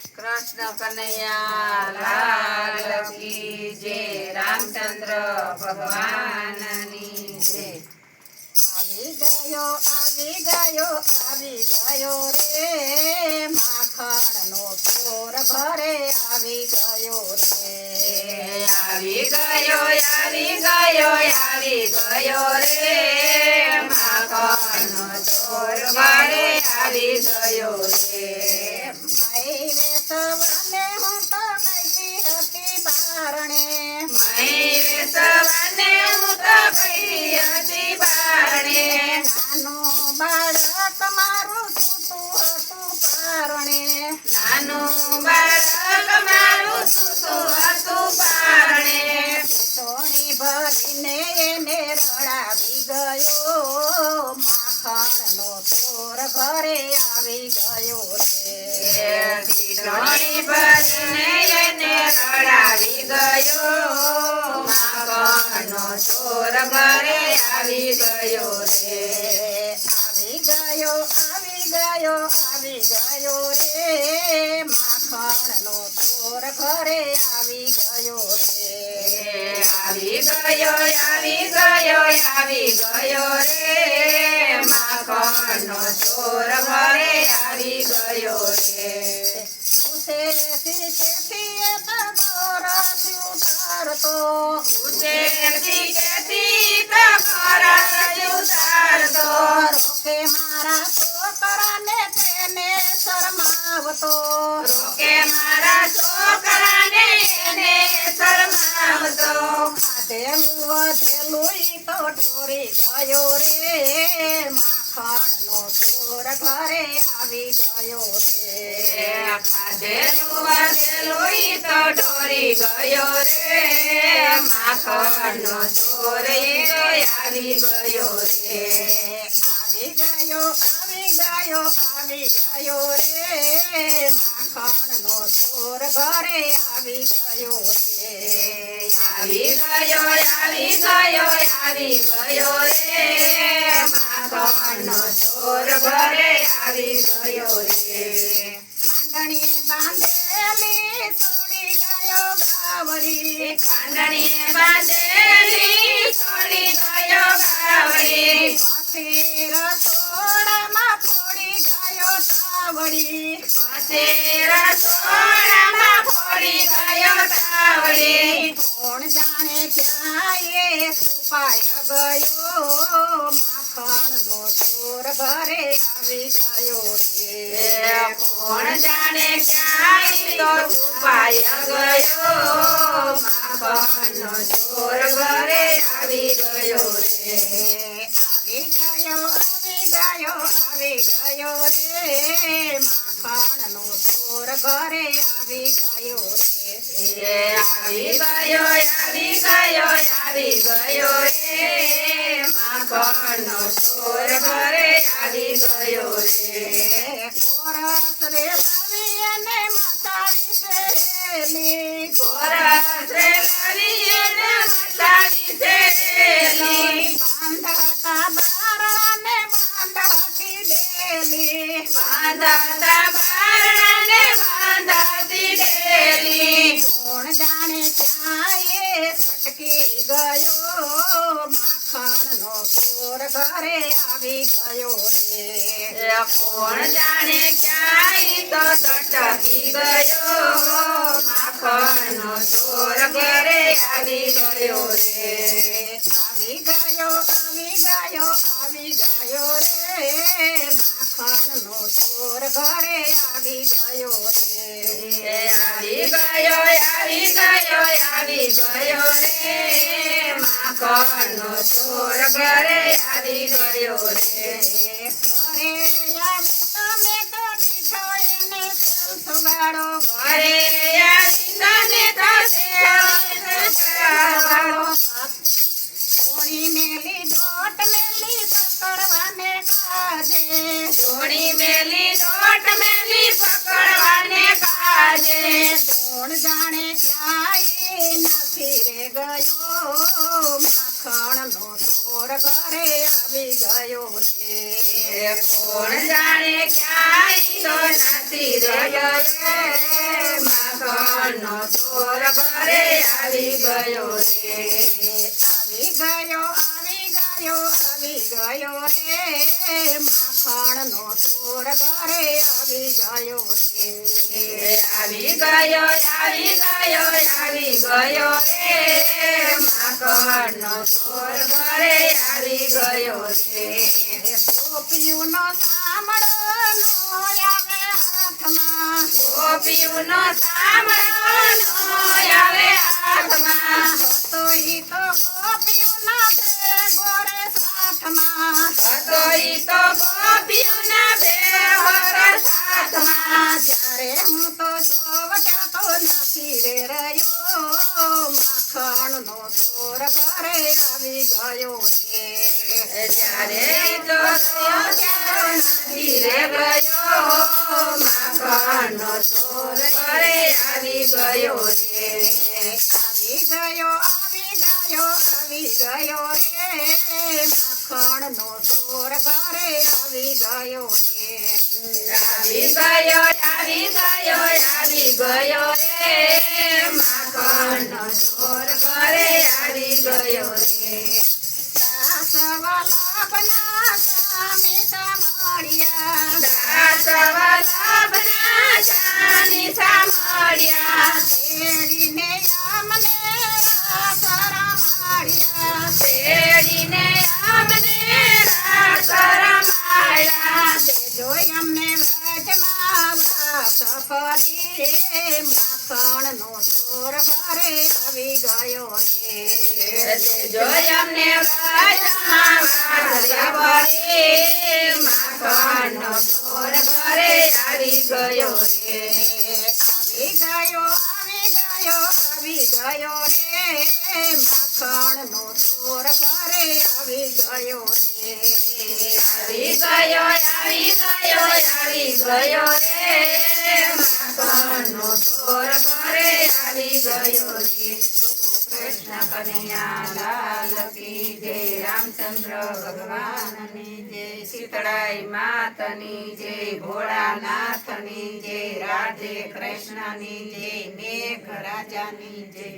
કૃષ્ણ કનૈયા લાલ કી જય, રામચંદ્ર ભગવાનની જય। આવી ગયો આવી ગયો આવી ગયો રે માખણનો ચોર ઘરે આવી ગયો રે। આવી ગયો આવી ગયો આવી ગયો રે માખણનો ચોર ઘરે આવી ગયો રે। મય વેસવાને હું તો ગઈ હતી બારણે, મય વેસવાને હું તો ગઈ હતી બારણે। નાનું બાળક મારું સૂતું હતું પારણે, નાનું બાળક મારું સૂતું હતું પારણે। ટોણી ભરીને એને રડાવી ગયો માખણનો ચોર ઘરે આવી ગયો રે। ઢોળી ભરીને એને રડાવી ગયો માખણનો ચોર ઘરે આવી ગયો રે। આવી ગયો આવી ગયો આવી ગયો રે માખણનો ચોર ઘરે આવી ગયો રે। આવી ગયો આવી ગયો આવી ગયો રે માખણનો ચોર ઘરે આવી ગયો રે। ઉસેથી કેથી તમરજ ઉતારતો, રોકે મારા છોકરાને તેને શરમાવતો, રોકે મારા છોકરાને એને શરમાવતો। ખાધેલું વધેલું ઈ તો ઢોરી ગયો રે માખણનો ચોર ઘરે આવી ગયો રે। ખાધેલું વધેલું ઈ તો ઢોરી ગયો રે માખણનો ચોર ઈ તો આવી ગયો રે। આવી ગયો આવી ગયો આવી ગયો રે માખણનો ચોર ઘરે આવી ગયો રે। આવી ગયો આવી ગયો આવી ગયો રે માખણનો ચોર ઘરે આવી ગયો રે। ખાંડણીએ બાંધેલી છોડી ગયો ગાવડી, ખાંડણીએ બાંધેલી છોડી ગયો ગાવડી, પછી રસોડામાં ફોડી ગયો તાવડી, પછી રસોડામાં ફોડી ગયો તાવડી। કોણ જાણે ક્યાં એ છુપાય ગયો માખણનો ચોર ઘરે આવી ગયો રે। કોણ જાણે ક્યાંય તો છુપાય ગયો માખણનો ચોર ઘરે આવી ગયો રે। આવી ગયો આવી ગયો આવી ગયો રે માખણનો ચોર ઘરે આવી ગયો રે। આવી ગયો આવી ગયો આવી ગયો રે માખણનો ચોર ઘરે આવી ગયો રે। કોરસ રે લાવી અને મસાવી શેરેલી, કોરસ રે લાવી અને મસાવી શેરેલી, બાંધતા બારણાને બાંધતી ડેલી, બાંધતા બારણાને બાંધતી ડેલી। કોણ જાણે ક્યાં એ છટકી ગયો માખણનો ચોર ઘરે આવી ગયો રે। કોણ જાણે ક્યાંય તો સટકી ગયો માખણનો ચોર ઘરે આવી ગયો રે। આવી ગયો આવી ગયો આવી ગયો રે માખણનો ચોર ઘરે આવી ગયો રે। આવી ગયો આવી ગયો આવી ગયો રે માખણનો ચોર ઘરે આવી ગયો રે। ઘરે આવી તમે તો દીઠો એને તેલ સુગાડો, ઘરે આવી તને તો સુગાડો થોડી મેલી દોટ મેલી પકડવાને કાજે, ધોળી મેલી નોટ મેલી પકડવાને કાજે। કોણ જાણે ક્યાંય નથી રે ગયો માખણનો ચોર ચોર ઘરે આવી ગયો રે કોણ જાણે ક્યાંય તો નથી રહ્યો રે માખણનો ચોર ઘરે આવી ગયો રે આવી ગયો રે માખણનો ચોર ઘરે આવી ગયો રે આવી ગયો રે માખણનો ચોર ઘરે આવી ગયો રે ગોપીઓનો સાંભળનો આવે હાથમાં ગોપીઓનો સાંભળનો આવે હાથમાં હતો ઈ તો ગોપીઓના ભેગો રે સાથમાં હતો ઈ તો ગોપીઓના બેવર સાથમાં જ્યારે હું તો જોવટાતો નથી રે રહ્યો માખણનો ચોર ઘરે આવી ગયો રે જ્યારે તો નથી રે ગયો માખણનો ચોર ઘરે આવી ગયો રે આવી ગયો રે માખણનો ચોર ઘરે આવી ગયો રે આવી ગયો રે માખણનો ચોર ઘરે આવી ગયો રે દાસવલ્લભના સ્વામી સાંભળ્યા દાસવલ્લભના સ્વામી સાંભળ્યા તેડીને અમને રાસ રમાડ્યા તેડીને અમને રાસ રમાડ્યા દેજો અમને વ્રજમાં વાસ ફરી રે માખણનો ચોર ઘરે આવી ગયો રે જો અમને વ્રજમાં વાસ ફરી માખણનો ચોર ઘરે આવી ગયો રે આવી ગયો રે માખણનો ચોર ઘરે આવી ગયો રે આવી ગયો રે માખણનો ચોર ઘરે આવી ગયો રે કૃષ્ણ કનૈયા લાલ કી જય રામચંદ્ર ભગવાનની જય શીતળાઈ માતની જય ભોળાનાથની જય રાધે કૃષ્ણની જય મેઘ રાજાની જય